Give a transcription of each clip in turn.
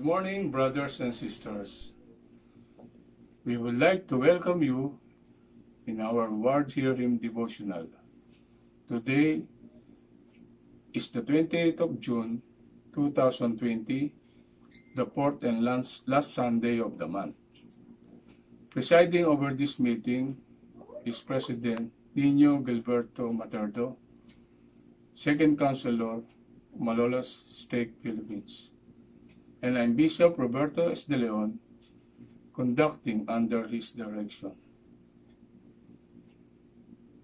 morning, brothers and sisters. We would like to welcome you in our Word Hearing devotional. Today is the 28th of June, 2020, the fourth and last Sunday of the month. Presiding over this meeting is President Nino Gilberto Materdo, Second Counselor, Malolos Stake, Philippines. And I'm Bishop Roberto S. De Leon, conducting under his direction.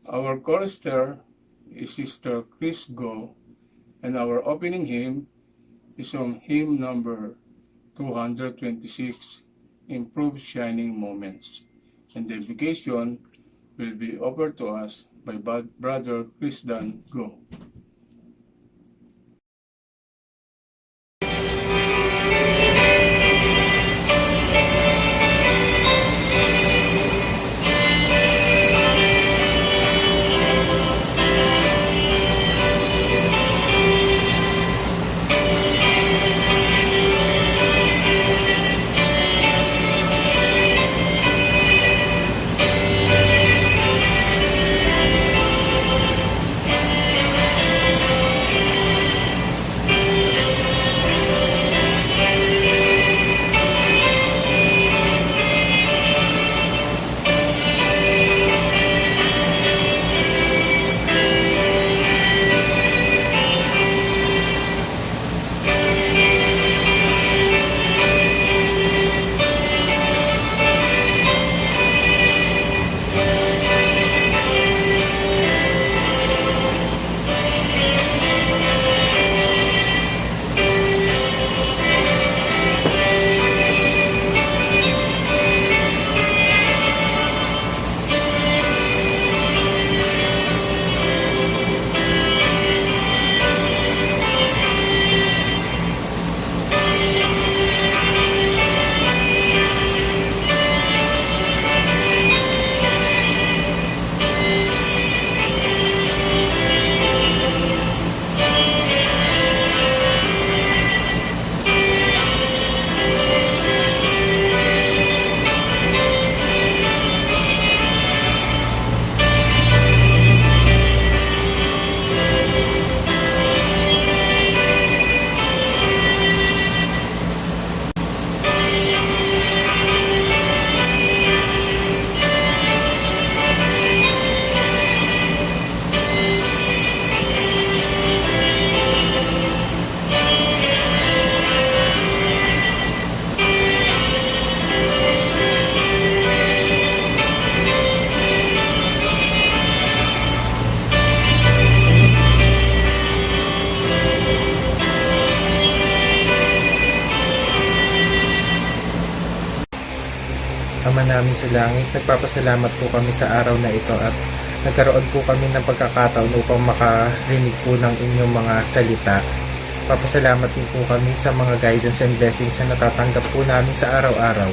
Our chorister is Sister Chris Go, and our opening hymn is on hymn number 226, Improve Shining Moments. And the invocation will be offered to us by Brother Christian Go. Ama namin sa langit, nagpapasalamat po kami sa araw na ito at nagkaroon po kami ng pagkakataon upang makarinig po ng inyong mga salita. Papasalamat din po kami sa mga guidance and blessings na natatanggap po namin sa araw-araw.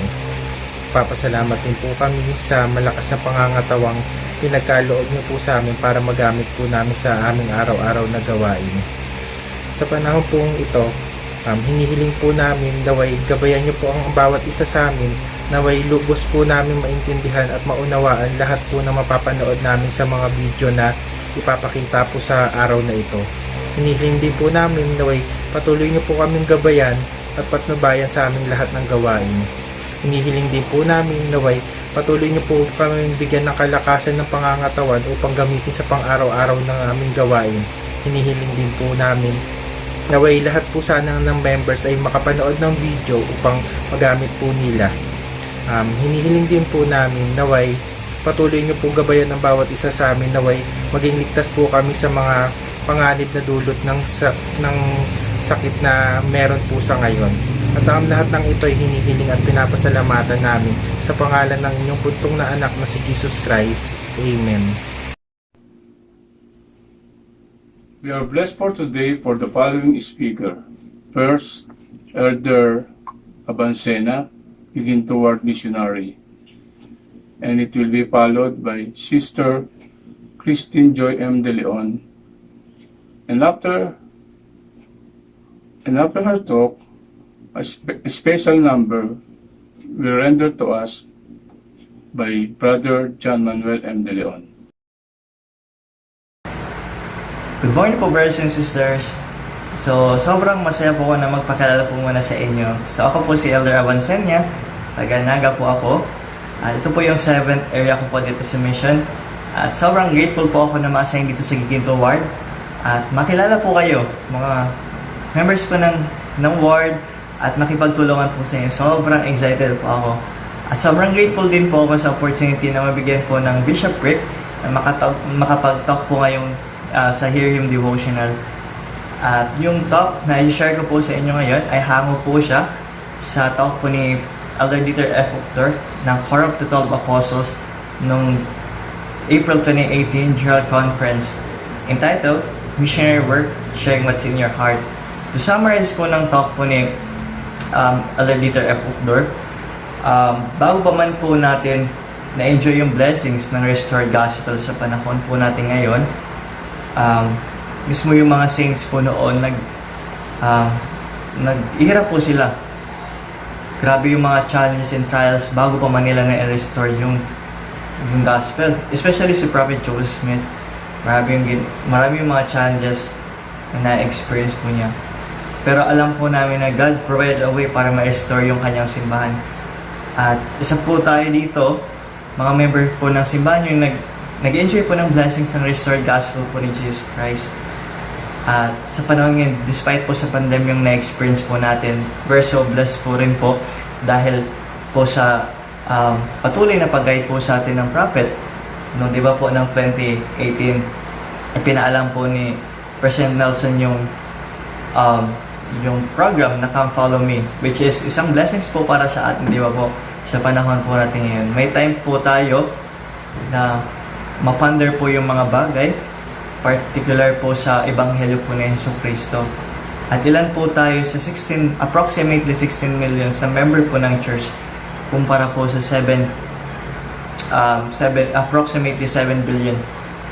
Papasalamat din po kami sa malakas na pangangatawang pinagkaloob niyo po sa amin para magamit po namin sa aming araw-araw na gawain. Sa panahon pong ito, hinihiling po namin naway gabayan niyo po ang bawat isa sa amin, naway lubos po namin maintindihan at maunawaan lahat po na mapapanood namin sa mga video na ipapakita po sa araw na ito. Hinihiling din po namin naway patuloy niyo po kaming gabayan at patnubayan sa aming lahat ng gawain. Hinihiling din po namin naway patuloy niyo po kaming bigyan ng kalakasan ng pangangatawan upang gamitin sa pang-araw-araw ng aming gawain. Hinihiling din po namin naway lahat po sana ng members ay makapanood ng video upang magamit po nila. Hinihiling din po namin naway patuloy niyo po gabayan ng bawat isa sa amin naway maging ligtas po kami sa mga panganib na dulot ng sakit na meron po sa ngayon. At ang lahat ng ito ay hinihiling at pinapasalamatan namin sa pangalan ng inyong puntong na anak na si Jesus Christ. Amen. We are blessed for today for the following speaker. First, Elder Abancena, Begin Toward Missionary. And it will be followed by Sister Christine Joy M. De Leon. And after her talk, a special number will render to us by Brother John Manuel M. De Leon. Good morning po, brothers and sisters. So, sobrang masaya po ako na magpakilala po muna sa inyo. So, ako po si Elder Avancenia, taga-Naga po ako. At ito po yung 7th area ko po dito sa mission. At sobrang grateful po ako na ma-assign dito sa Giginto Ward. At makilala po kayo, mga members po ng ward, at makipagtulungan po sa inyo. Sobrang excited po ako. At sobrang grateful din po ako sa opportunity na mabigyan po ng Bishop Rick na makapag-talk po ngayong sa Hear Him Devotional. At yung talk na i-share ko po sa inyo ngayon ay hango po siya sa talk po ni Elder Dieter F. Uchtdorf ng Core of the 12 Apostles noong April 2018 General Conference entitled Missionary Work, Sharing What's in Your Heart. To summarize po ng talk po ni Elder Dieter F. Uchtdorf, bago pa man po natin na-enjoy yung blessings ng Restored Gospel sa panahon po natin ngayon, mismo yung mga saints po noon naghihirap po sila. Grabe yung mga challenges and trials bago pa man nila na-restore yung gospel, especially si Prophet Joel Smith. Marami yung mga challenges na na-experience po niya, pero alam po namin na God provided a way para ma-restore yung kanyang simbahan. At isa po tayo dito, mga member po ng simbahan, yung nag-enjoy po ng blessings ng restored gospel po ni Jesus Christ. At sa panahon ngayon, despite po sa pandemyang na-experience po natin, we're so blessed po rin po dahil po sa patuloy na pag-guide po sa atin ng prophet. No, di ba po ng 2018, ipinaalam po ni President Nelson yung program na Come Follow Me, which is isang blessings po para sa atin, di ba po, sa panahon po natin ngayon. May time po tayo na maponder po yung mga bagay, particular po sa Ebanghelyo po ni Jesucristo. At ilan po tayo sa approximately 16 million na member po ng church kumpara po sa approximately 7 billion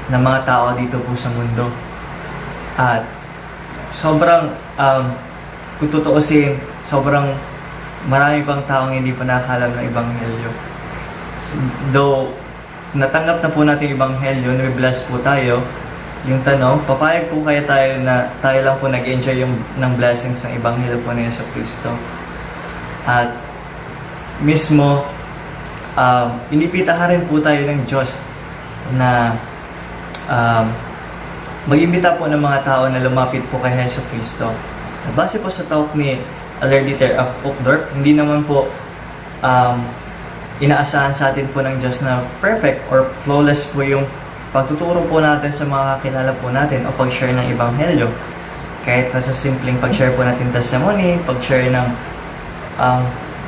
na mga tao dito po sa mundo. At sobrang, kung tutuusin, sobrang marami pang taong hindi pa nakakalam ng Ebanghelyo. Though natanggap na po natin yung Ebanghelyo, na-bless po tayo, yung tanong, papayag po kaya tayo na tayo lang po nag-enjoy ng blessings ng Ebanghelyo po ni Jesucristo. At mismo, inibitahan rin po tayo ng Diyos na mag-imbita po ng mga tao na lumapit po kay Jesucristo. Base po sa talk ni Elder Dieter F. Uchtdorf, hindi naman po inaasahan sa atin po ng Diyos na perfect or flawless po yung pagtuturo po natin sa mga kakilala po natin o pag-share ng Ebanghelyo. Kahit nasa simpleng pag-share po natin testimony, pag-share ng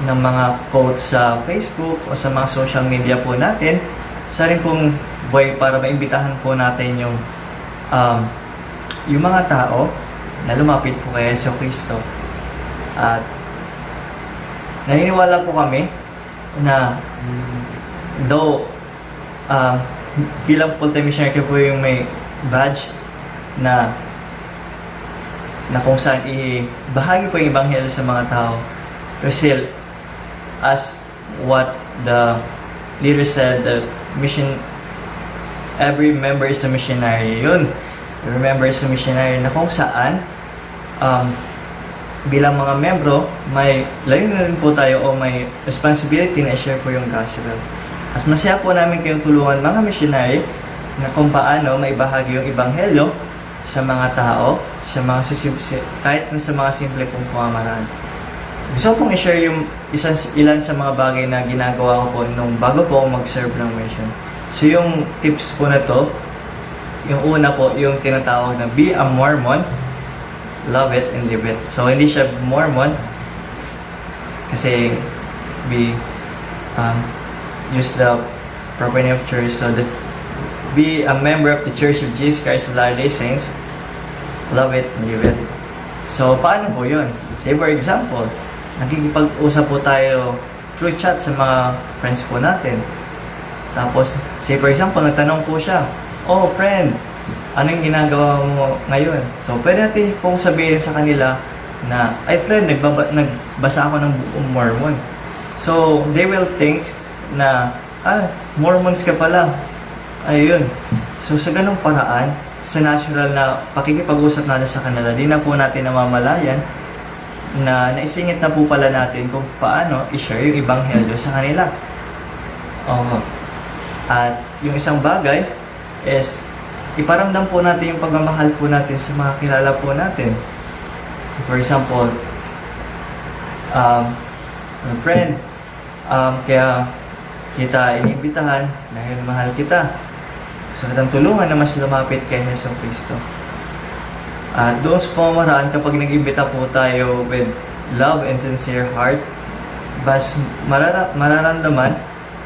mga quotes sa Facebook o sa mga social media po natin, sa rin pong way para maimbitahan po natin yung mga tao na lumapit po kay Jesucristo. At naniniwala po kami na though bilang full-time missionary po yung may badge na kung saan ibahagi po yung Ebanghelyo sa mga tao, pero still, as what the leader said, the mission, every member is a missionary. Yun, every member is a missionary, na kung saan bilang mga membro, may layunin rin po tayo o may responsibility na i-share po yung gospel. At masaya po namin kayong tulungan mga missionary na kung paano maibahagi yung Ebanghelyo sa mga tao, kahit sa mga simple pong pamamaraan. Gusto pong i-share yung ilan sa mga bagay na ginagawa ko po nung bago po ako mag-serve ng mission. So yung tips po na to, yung una po, yung tinatawag na be a Mormon, love it and live it. So hindi siya Mormon kasi use the proper name of church. So be a member of the Church of Jesus Christ of Latter-day Saints, love it and live it. So paano po yun? Say for example, nakikipag-usap po tayo through chat sa mga friends po natin. Tapos, say for example, nagtanong po siya, "Oh friend, anong ginagawa mo ngayon?" So pwede natin pong sabihin sa kanila na, ay friend, nagbasa ako ng Book of Mormon. So, they will think na, Mormons ka pala. Ayun. So, sa ganung paraan, sa natural na pakikipag-usap natin sa kanila, di na po natin namamalayan na naisingit na po pala natin kung paano i-share yung Ebanghelyo sa kanila. At yung isang bagay is iparamdam po natin yung pagmamahal po natin sa mga kilala po natin. For example, friend, kaya kita iniimbitahan dahil mahal kita. So, natang tulungan na mas lumapit kay Heso Kristo. At doon sa pamamaraan, kapag nag-imbita po tayo with love and sincere heart, bas mararamdaman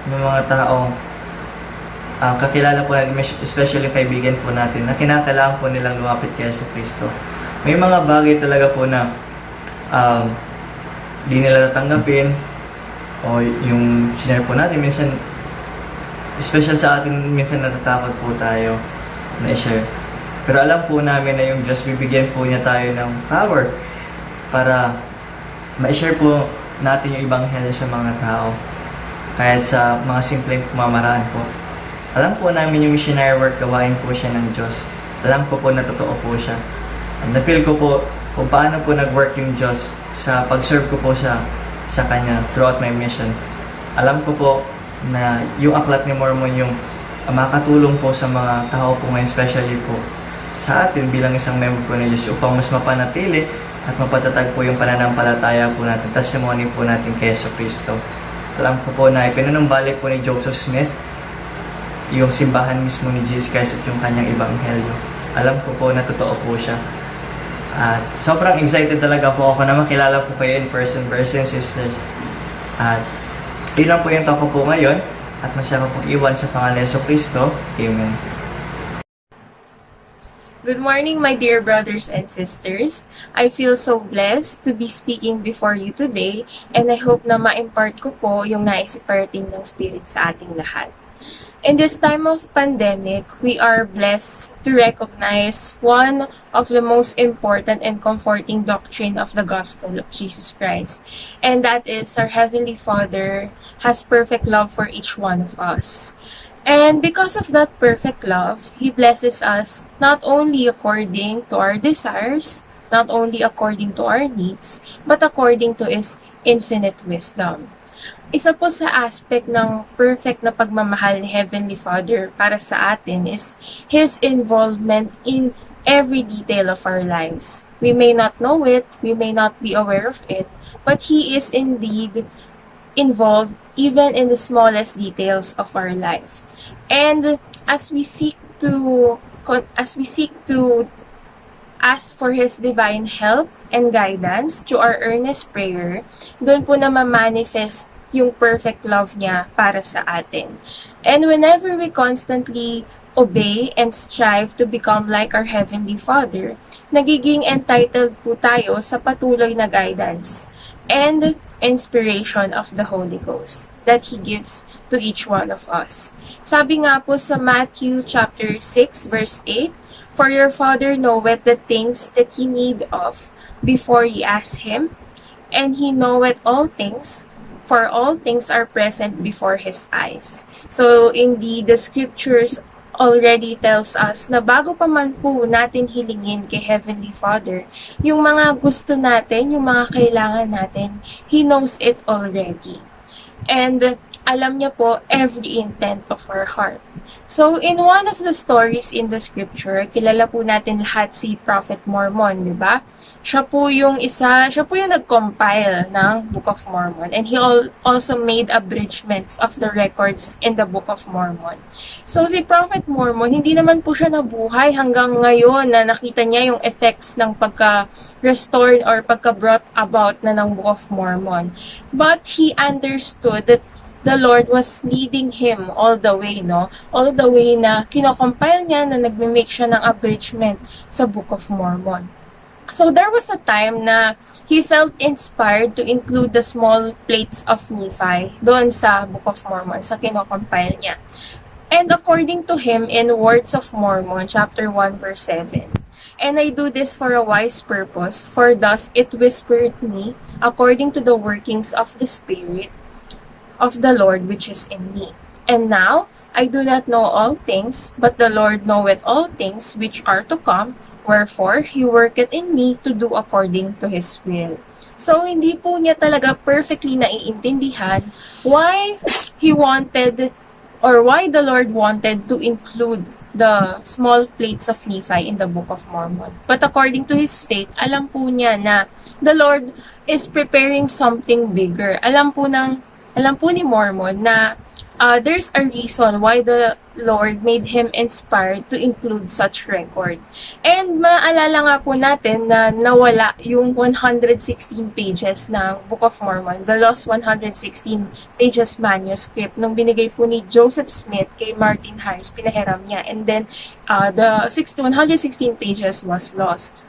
ng mga taong kakilala po natin, especially kaibigan po natin, na kinakailangan po nilang lumapit kay Yesu Kristo. May mga bagay talaga po na di nila tatanggapin o yung sinare po natin, minsan, special sa atin, minsan natatakot po tayo na i-share. Pero alam po namin na yung Diyos, bibigyan po niya tayo ng power para ma-share po natin yung Ebanghelyo sa mga tao. Kahit sa mga simpleng pamamaraan po. Alam po namin yung missionary work, gawain po siya ng Diyos. Alam ko po na totoo po siya. Na-feel ko po kung paano po nag-work yung Diyos sa pag-serve ko po sa Kanya throughout my mission. Alam ko po na yung aklat ni Mormon yung makatulong po sa mga tao po ngayon, especially po sa atin bilang isang member po ng Diyos upang mas mapanatili at mapatatag po yung pananampalataya po natin, testimony po natin kay Yesu Kristo. Alam ko po na ipinanumbalik po ni Joseph Smith yung simbahan mismo ni Jesus Christ at yung kanyang Ebanghelyo. Alam ko po na totoo po siya. At sobrang excited talaga po ako na makilala po kayo in person, brothers and sisters. At ilan po yung talk ko po ngayon at masaya ko pong iwan sa pangalan ni Yesu Kristo. Amen. Good morning, my dear brothers and sisters. I feel so blessed to be speaking before you today, and I hope na ma-impart ko po yung naisiparating ng Spirit sa ating lahat. In this time of pandemic, we are blessed to recognize one of the most important and comforting doctrine of the gospel of Jesus Christ, and that is our Heavenly Father has perfect love for each one of us. And because of that perfect love, He blesses us not only according to our desires, not only according to our needs, but according to His infinite wisdom. Isa po sa aspect ng perfect na pagmamahal ni Heavenly Father para sa atin is His involvement in every detail of our lives. We may not know it, we may not be aware of it, but He is indeed involved even in the smallest details of our life. And as we seek to ask for His divine help and guidance through our earnest prayer, doon po na ma-manifest yung perfect love niya para sa atin. And whenever we constantly obey and strive to become like our Heavenly Father, nagiging entitled po tayo sa patuloy na guidance and inspiration of the Holy Ghost that He gives to each one of us. Sabi nga po sa Matthew chapter 6 verse 8, "For your Father knoweth the things that ye need of before ye ask Him, and He knoweth all things, for all things are present before His eyes." So indeed, the scriptures already tells us na bago pa man po natin hilingin kay Heavenly Father, yung mga gusto natin, yung mga kailangan natin, He knows it already. And alam niya po every intent of our heart. So, in one of the stories in the scripture, kilala po natin lahat si Prophet Mormon, di ba? Siya po yung nag-compile ng Book of Mormon. And he also made abridgments of the records in the Book of Mormon. So, si Prophet Mormon, hindi naman po siya nabuhay hanggang ngayon na nakita niya yung effects ng pagka-restored or pagka-brought about na ng Book of Mormon. But he understood that the Lord was leading him all the way, no? All the way na kinocompile niya na nagme-make siya ng abridgment sa Book of Mormon. So there was a time na he felt inspired to include the small plates of Nephi doon sa Book of Mormon, sa kinocompile niya. And according to him, in Words of Mormon, chapter 1, verse 7, And I do this for a wise purpose, for thus it whispered me, according to the workings of the Spirit of the Lord which is in me. And now I do not know all things, but the Lord knoweth all things which are to come, wherefore He worketh in me to do according to His will. So, hindi po niya talaga perfectly naiintindihan why He wanted, or why the Lord wanted to include the small plates of Nephi in the Book of Mormon. But according to his faith, alam po niya na the Lord is preparing something bigger. Alam po ni Mormon na there's a reason why the Lord made him inspired to include such record. And maalala nga po natin na nawala yung 116 pages ng Book of Mormon, the lost 116 pages manuscript nung binigay po ni Joseph Smith kay Martin Harris, pinahiram niya. And then the 116 pages was lost.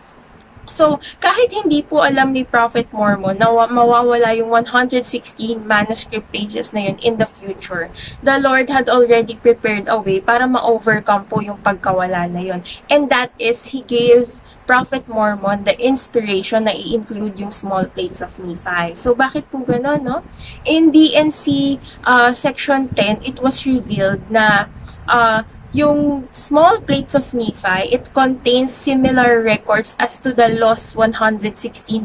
So, kahit hindi po alam ni Prophet Mormon na mawawala yung 116 manuscript pages na yun in the future, the Lord had already prepared a way para ma-overcome po yung pagkawala na yun. And that is, He gave Prophet Mormon the inspiration na i-include yung small plates of Nephi. So, bakit po gano'n, no? In DNC Section 10, it was revealed na yung small plates of Nephi, it contains similar records as to the lost 116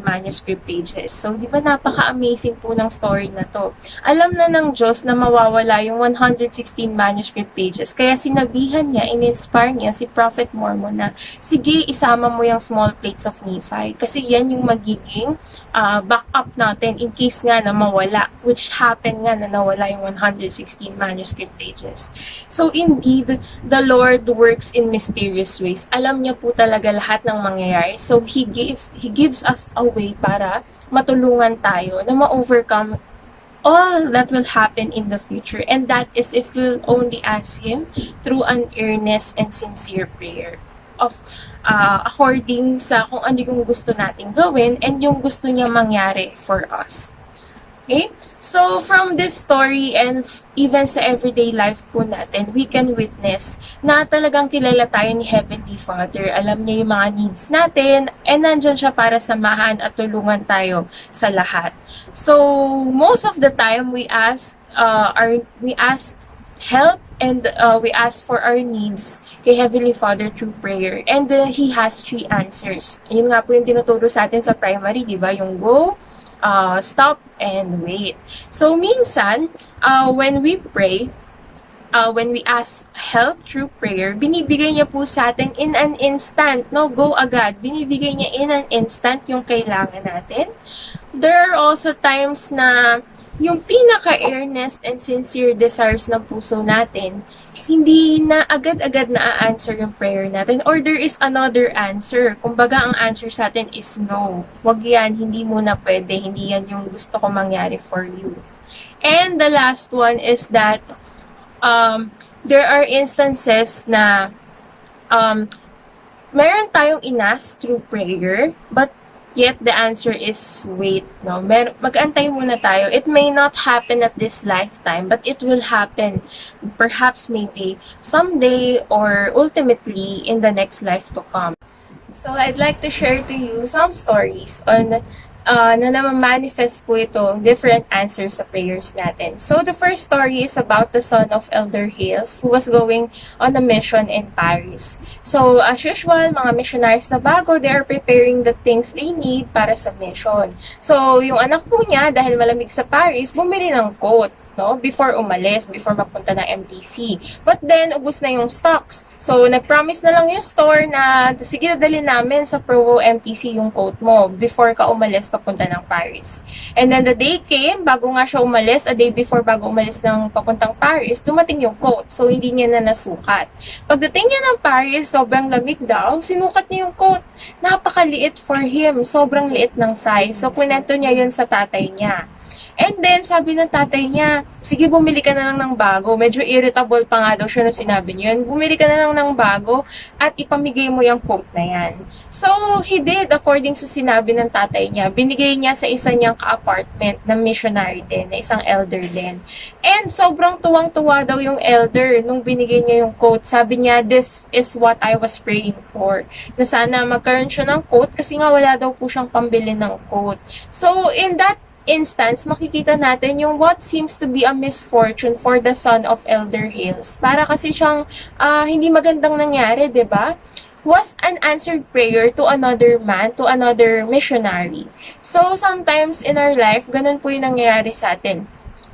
manuscript pages. So, di ba napaka-amazing po ng story na to? Alam na ng Diyos na mawawala yung 116 manuscript pages. Kaya sinabihan niya, in-inspire niya si Prophet Mormon na, sige, isama mo yung small plates of Nephi. Kasi yan yung magiging backup natin in case nga na mawala, which happened nga na nawala yung 116 manuscript pages. So, indeed, the Lord works in mysterious ways. Alam niya po talaga lahat ng mangyayari. So, He gives us a way para matulungan tayo na ma-overcome all that will happen in the future. And that is if we'll only ask Him through an earnest and sincere prayer of according sa kung ano yung gusto nating gawin and yung gusto niya mangyari for us. Okay? So, from this story and even sa everyday life po natin, we can witness na talagang kilala tayo ni Heavenly Father. Alam niya yung mga needs natin and nandyan siya para samahan at tulungan tayo sa lahat. So, most of the time, we ask help and we ask for our needs kay Heavenly Father through prayer. And He has 3 answers. Yun nga po yung tinuturo sa atin sa primary, di ba? Yung go, stop, and wait. So, minsan, when we pray, when we ask help through prayer, binibigay niya po sa atin in an instant, no? Go agad. Binibigay niya in an instant yung kailangan natin. There are also times na yung pinaka-earnest and sincere desires ng puso natin, hindi na agad-agad na-answer yung prayer natin. Or there is another answer. Kumbaga, ang answer sa atin is no. Wag yan, hindi mo na pwede. Hindi yan yung gusto ko mangyari for you. And the last one is that there are instances na meron tayong inask through prayer, but yet the answer is wait, no? Mag-antay muna tayo. It may not happen at this lifetime, but it will happen perhaps maybe someday or ultimately in the next life to come. So I'd like to share to you some stories on na namamanifest po ito, different answers sa prayers natin. So, the first story is about the son of Elder Hales who was going on a mission in Paris. So, as usual, mga missionaries na bago, they are preparing the things they need para sa mission. So, yung anak po niya, dahil malamig sa Paris, bumili ng coat, no? Before umalis, before magpunta ng MTC. But then, ubos na yung stocks. So, nag-promise na lang yung store na, sige, dadalhin namin sa Provo MTC yung coat mo before ka umalis papunta ng Paris. And then the day came, bago nga siya umalis, a day before bago umalis ng papuntang Paris, dumating yung coat. So, hindi niya na nasukat. Pagdating niya ng Paris, sobrang lamig daw, sinukat niya yung coat. Napakaliit for him. Sobrang liit ng size. So, kwento niya yun sa tatay niya. And then, sabi ng tatay niya, sige, bumili ka na lang ng bago. Medyo irritable pa nga daw siya nung sinabi niya yun. Bumili ka na lang ng bago at ipamigay mo yung coat na yan. So, he did according sa sinabi ng tatay niya. Binigay niya sa isa niyang ka-apartment na missionary din, na isang elder din. And sobrang tuwang-tuwa daw yung elder nung binigay niya yung coat. Sabi niya, this is what I was praying for. Na sana magkaroon siya ng coat kasi nga wala daw po siyang pambili ng coat. So, in that instance, makikita natin yung what seems to be a misfortune for the son of Elder Hales. Para kasi siyang hindi magandang nangyari, 'di ba? Was an answered prayer to another man, to another missionary. So, sometimes in our life, ganun po yung nangyayari sa atin.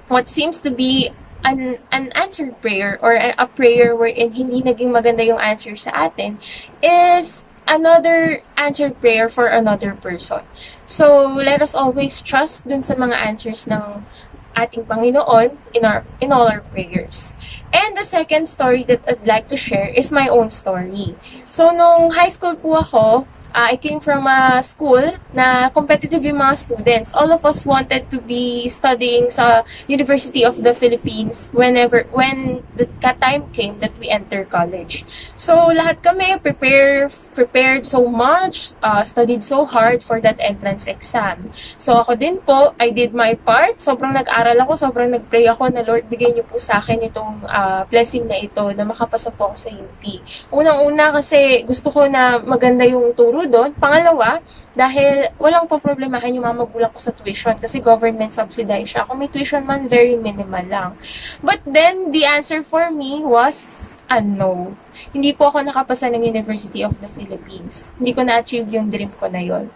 What seems to be an answered prayer or a prayer wherein hindi naging maganda yung answer sa atin is another answered prayer for another person. So, let us always trust dun sa mga answers ng ating Panginoon in all our prayers. And the second story that I'd like to share is my own story. So, nung high school po ako, I came from a school na competitive yung mga students. All of us wanted to be studying sa University of the Philippines when the time came that we enter college. So, lahat kami prepared so much, studied so hard for that entrance exam. So, ako din po, I did my part. Sobrang nag-aral ako, sobrang nag-pray ako na Lord, bigay niyo po sa akin itong blessing na ito na makapasa po ako sa UP. Unang-una kasi gusto ko na maganda yung turo doon. Pangalawa, dahil walang po problemahin yung mga magulang ko sa tuition kasi government subsidized siya. Kung may tuition man, very minimal lang. But then, the answer for me was a no. Hindi po ako nakapasa ng University of the Philippines. Hindi ko na-achieve yung dream ko na yon.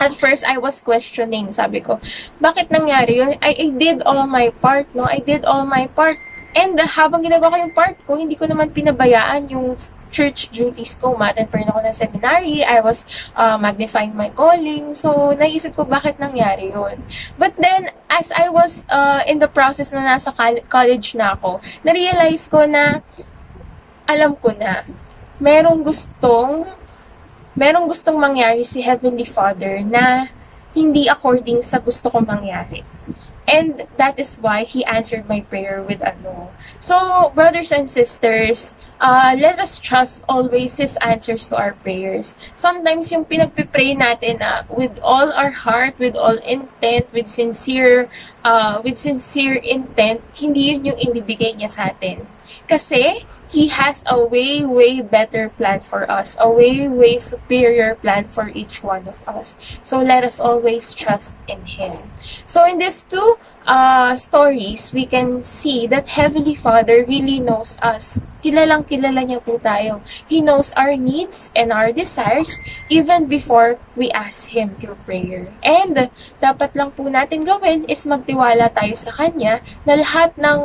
At first, I was questioning. Sabi ko, bakit nangyari yun? I did all my part, no? I did all my part. And habang ginagawa ko yung part ko, hindi ko naman pinabayaan yung church duties ko. Ma-attend ako ng seminary. I was magnifying my calling. So, naisip ko bakit nangyari yun. But then, as I was in the process na nasa college na ako, na-realize ko na alam ko na merong gustong mangyari si Heavenly Father na hindi according sa gusto kong mangyari. And that is why He answered my prayer with a no. So, brothers and sisters, let us trust always His answers to our prayers. Sometimes yung pinagpipray natin with all our heart, with all intent, with sincere intent, hindi yun yung ibibigay niya sa atin. Kasi, He has a way, way better plan for us. A way, way superior plan for each one of us. So, let us always trust in Him. So, in these two stories, we can see that Heavenly Father really knows us. Kilalang kilala niya po tayo. He knows our needs and our desires even before we ask Him through prayer. And dapat lang po natin gawin is magtiwala tayo sa Kanya na lahat ng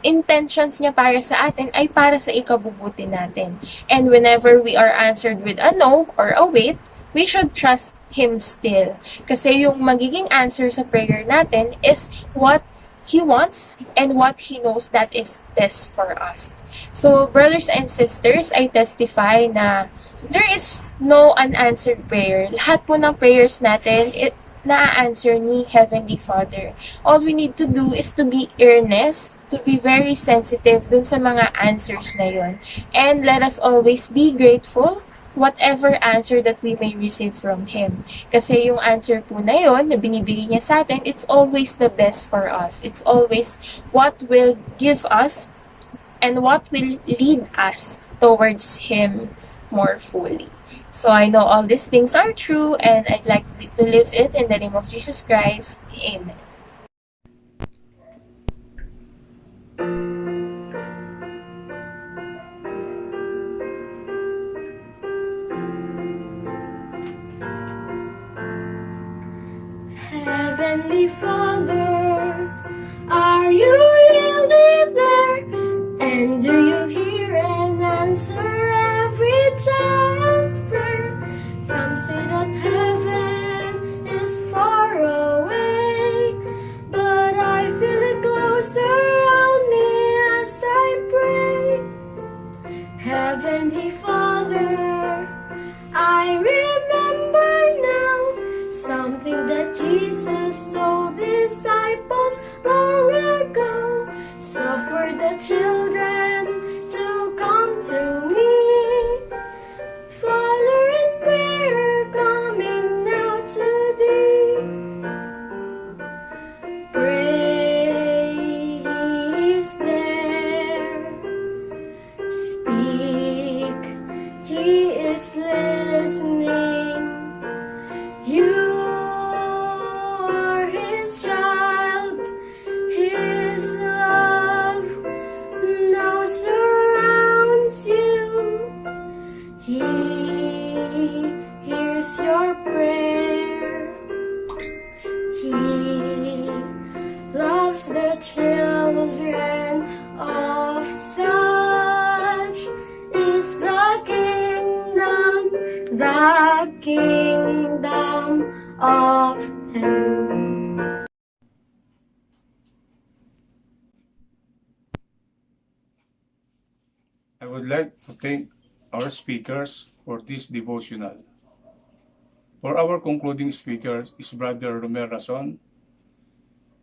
intentions niya para sa atin ay para sa ikabubuti natin. And whenever we are answered with a no or a wait, we should trust Him still. Kasi yung magiging answer sa prayer natin is what He wants and what He knows that is best for us. So, brothers and sisters, I testify na there is no unanswered prayer. Lahat po ng prayers natin, na-answer ni Heavenly Father. All we need to do is to be earnest, to be very sensitive dun sa mga answers na yun. And let us always be grateful whatever answer that we may receive from Him. Kasi yung answer po na yun, na binibigay niya sa atin, it's always the best for us. It's always what will give us and what will lead us towards Him more fully. So I know all these things are true and I'd like to live it in the name of Jesus Christ. Amen. Heavenly Father, are you really there? And do you hear and answer every child's prayer? Some say that heaven is far away, but I feel it close around me as I pray. Heavenly Father, I remember now something that Jesus told His disciples long ago suffered the children to come to me. Father, in prayer coming now to thee. Pray he's there. Speak, he is listening. You are his child. His love now surrounds you. He hears your prayer. He loves the children of such is the kingdom of heaven. I would like to thank our speakers for this devotional. For our concluding speaker is Brother Romel Rason,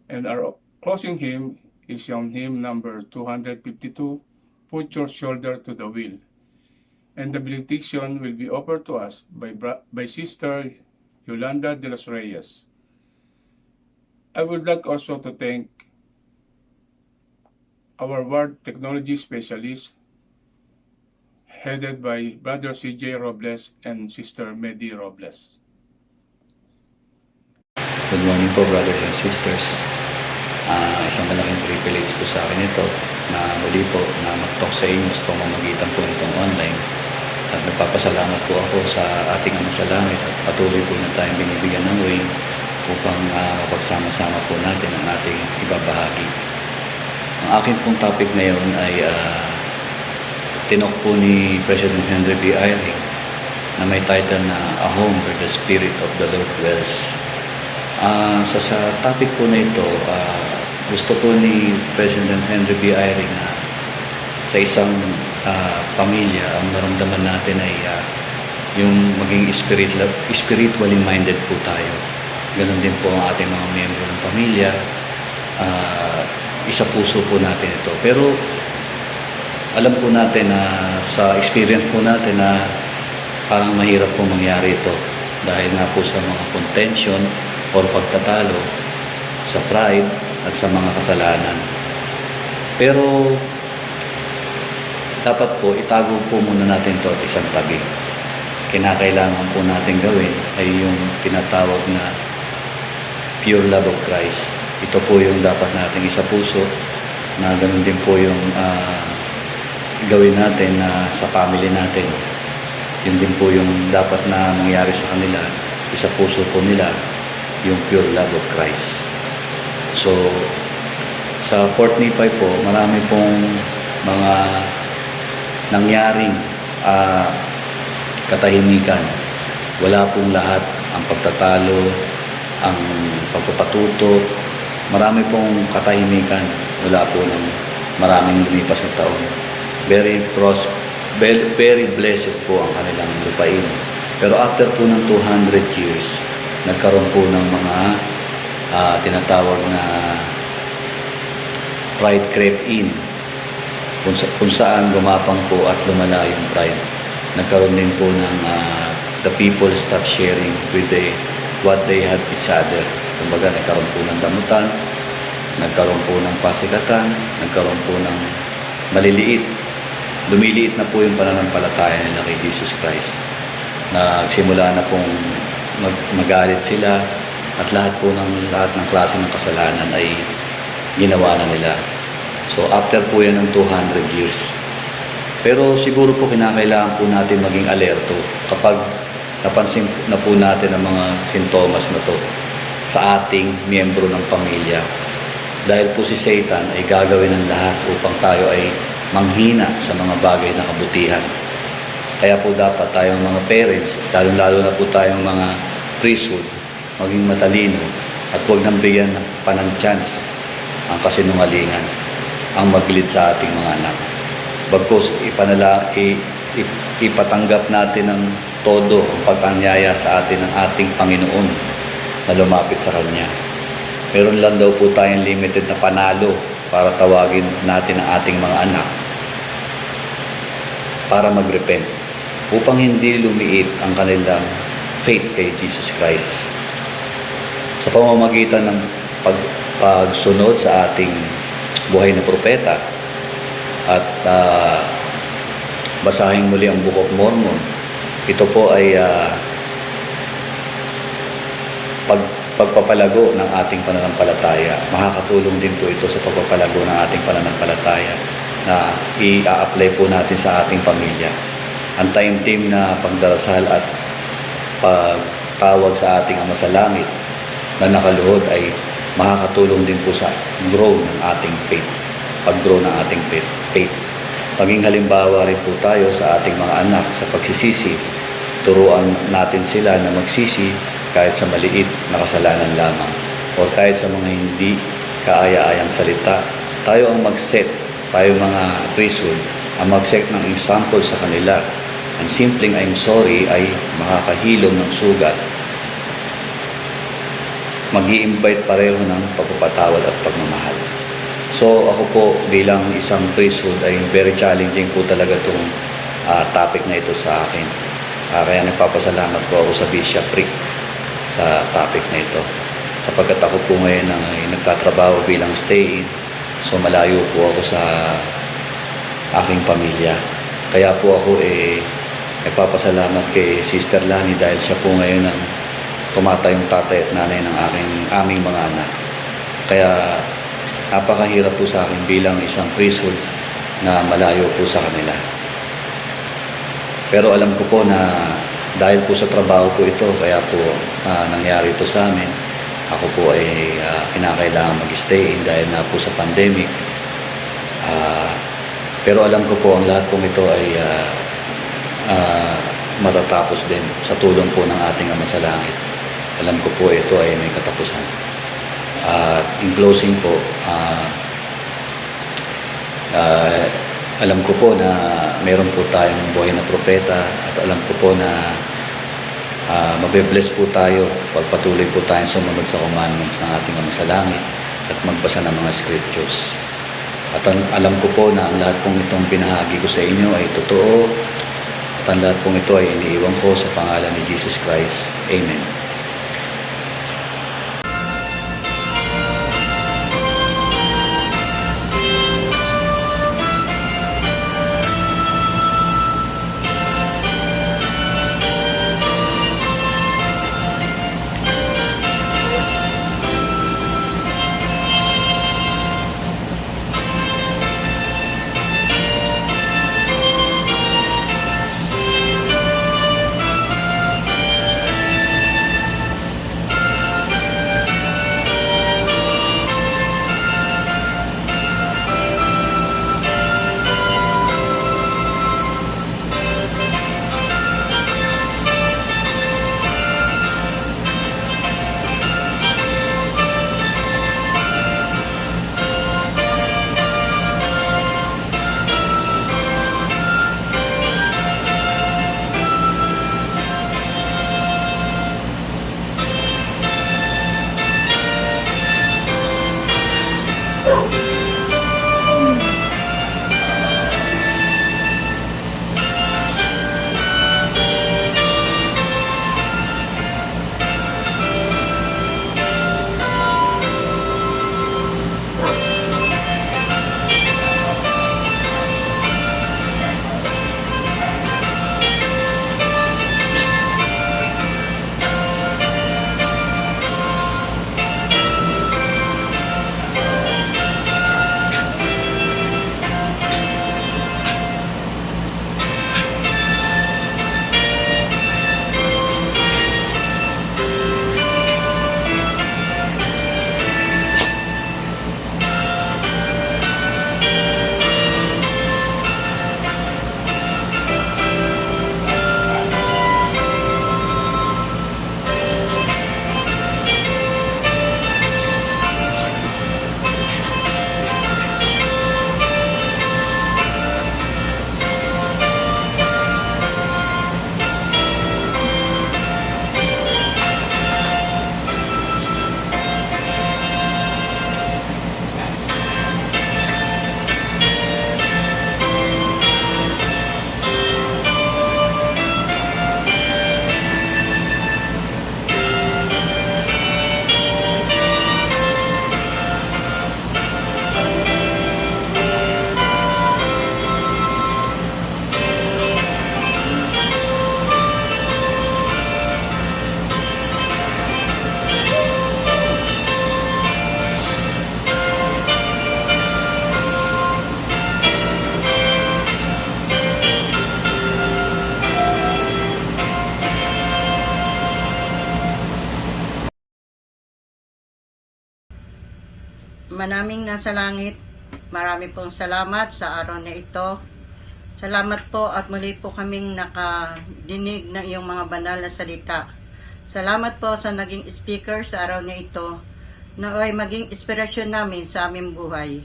and our closing hymn is on hymn number 252, Put Your Shoulder to the Wheel. And the benediction will be offered to us by Sister Yolanda de los Reyes. I would like also to thank our ward technology specialist, headed by Brother CJ Robles and Sister Medi Robles. Good morning po, brothers and sisters. Isang malaking privilege po sa akin ito na muli po na mag-talk sa inyo sa pamamagitan po nitong online. At nagpapasalamat po ako sa ating Ama sa Langit at patuloy po na tayong binibigyan ng way upang mapagsama-sama po natin ang ating ibabahagi. Ang akin pong topic ngayon ay tinok po ni President Henry B. Eyring na may title na A Home Where the Spirit of the Lord Dwells. Sa topic po na ito, gusto po ni President Henry B. Eyring na sa isang pamilya, ang maramdaman natin ay yung maging spiritually minded po tayo. Ganon din po ang ating mga miyembro ng pamilya. Isa puso po natin ito. Pero alam po natin na sa experience po natin na parang mahirap po mangyari ito dahil nga po sa mga contention or pagtatalo sa pride at sa mga kasalanan. Pero dapat po itago po muna natin ito at isang tabi. Kinakailangan po natin gawin ay yung tinatawag na pure love of Christ. Ito po yung dapat nating isa puso na ganun din po yung gawin natin sa family natin. Yun din po yung dapat na mangyari sa kanila. Isa puso po nila yung pure love of Christ. So, sa Fort Nipay po, marami pong mga nangyaring katahimikan. Wala pong lahat ang pagtatalo, ang pagpapatuto. Marami pong katahimikan. Wala po ng maraming lumipas na taon. Very blessed po ang kanilang lupain. Pero after po ng 200 years, nagkaroon po ng mga tinatawag na pride crept in, kung saan gumapang po at lumala yung pride. Nagkaroon din po ng the people stop sharing with what they had each other. Kumbaga, nagkaroon po ng damutan, nagkaroon po ng pasikatan, nagkaroon po ng maliliit. Lumiliit na po yung pananampalataya nila kay Jesus Christ. Nagsimula na pong magalit sila at lahat ng klase ng kasalanan ay ginawa na nila. So after po yan ng 200 years. Pero siguro po kinakailangan po natin maging alerto kapag napansin na po natin ang mga sintomas na to sa ating miyembro ng pamilya. Dahil po si Satan ay gagawin ng lahat upang tayo ay manghina sa mga bagay na kabutihan. Kaya po dapat tayong mga parents, lalo na po tayong mga priesthood, maging matalino at huwag nang bigyan pa ng chance ang kasinungalingan ang maglid sa ating mga anak. Bagkus ipatanggap natin ng todo ang pag-anyaya sa atin ng ating Panginoon na lumapit sa Kanya. meron lang daw po tayong limited na panalo para tawagin natin ang ating mga anak para mag-repent upang hindi lumiit ang kanilang faith kay Jesus Christ. Sa pamamagitan ng pagsunod sa ating buhay na propeta at basahin muli ang Book of Mormon, ito po ay pagpapalago ng ating pananampalataya. Makakatulong din po ito sa pagpapalago ng ating pananampalataya na i-apply po natin sa ating pamilya. Ang taimtim na pagdarasal at pagtawag sa ating Ama sa Langit na nakaluhod ay makakatulong din po sa grow ng ating faith, pag-grow ng ating faith. Maging halimbawa rin po tayo sa ating mga anak sa pagsisisi. Turuan natin sila na magsisi kahit sa maliit na kasalanan lamang o kahit sa mga hindi kaaya-ayang salita. Tayo ang mag-set, tayo mga priesthood, ang mag-set ng example sa kanila. Ang simpleng I'm sorry ay makakahilom ng sugat. Mag-i-invite pareho ng pagpapatawad at pagmamahal. So ako po bilang isang priesthood ay very challenging po talaga itong topic na ito sa akin. Kaya nagpapasalamat po ako sa bishopric sa topic na ito. Sapagkat ako po ngayon ay nagtatrabaho bilang stay-in, so malayo po ako sa aking pamilya. Kaya po ako nagpapasalamat kay Sister Lani dahil siya po ngayon ang tumatayong tatay at nanay ng aming mga anak. Kaya napakahirap po sa akin bilang isang priesthood na malayo po sa kanila. Pero alam ko po na dahil po sa trabaho po ito, kaya po nangyari ito sa amin. Ako po ay kinakailangan mag-stay in dahil na po sa pandemic. Pero alam ko po ang lahat pong ito ay matatapos din sa tulong po ng ating Ama sa Langit. Alam ko po ito ay may katapusan. In closing po, alam ko po na meron po tayong buhay na propeta at alam ko po na mabe-bless po tayo pagpatuloy po tayong sumunod sa commandments ng ating Ama sa Langit at magbasa ng mga scriptures. At alam ko po na ang lahat pong itong binahagi ko sa inyo ay totoo at ang lahat pong ito ay iniiwan ko sa pangalan ni Jesus Christ. Amen. manaming nasa langit, marami pong salamat sa araw na ito. Salamat po at muli po kaming nakadinig ng iyong mga banal na salita. Salamat po sa naging speaker sa araw na ito, na ay maging inspirasyon namin sa aming buhay.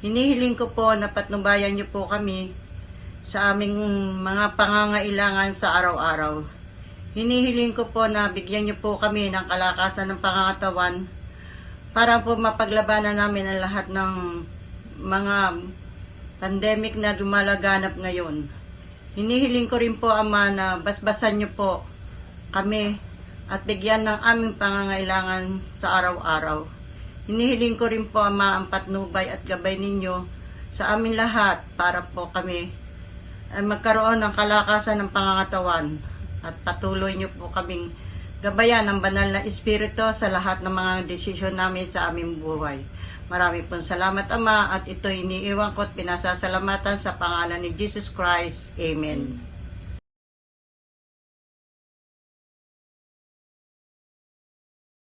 Hinihiling ko po na patnubayan niyo po kami sa aming mga pangangailangan sa araw-araw. Hinihiling ko po na bigyan niyo po kami ng kalakasan ng pangangatawan para po mapaglabanan namin ang lahat ng mga pandemic na lumalaganap ngayon. Hinihiling ko rin po, Ama, na basbasan niyo po kami at bigyan ng aming pangangailangan sa araw-araw. Hinihiling ko rin po, Ama, ang patnubay at gabay ninyo sa amin lahat para po kami ay magkaroon ng kalakasan ng pangangatawan at patuloy niyo po kaming gabayan ng banal na Espiritu sa lahat ng mga desisyon namin sa aming buhay. Marami pong salamat, Ama, at ito iniiwan ko at pinasasalamatan sa pangalan ni Jesus Christ. Amen.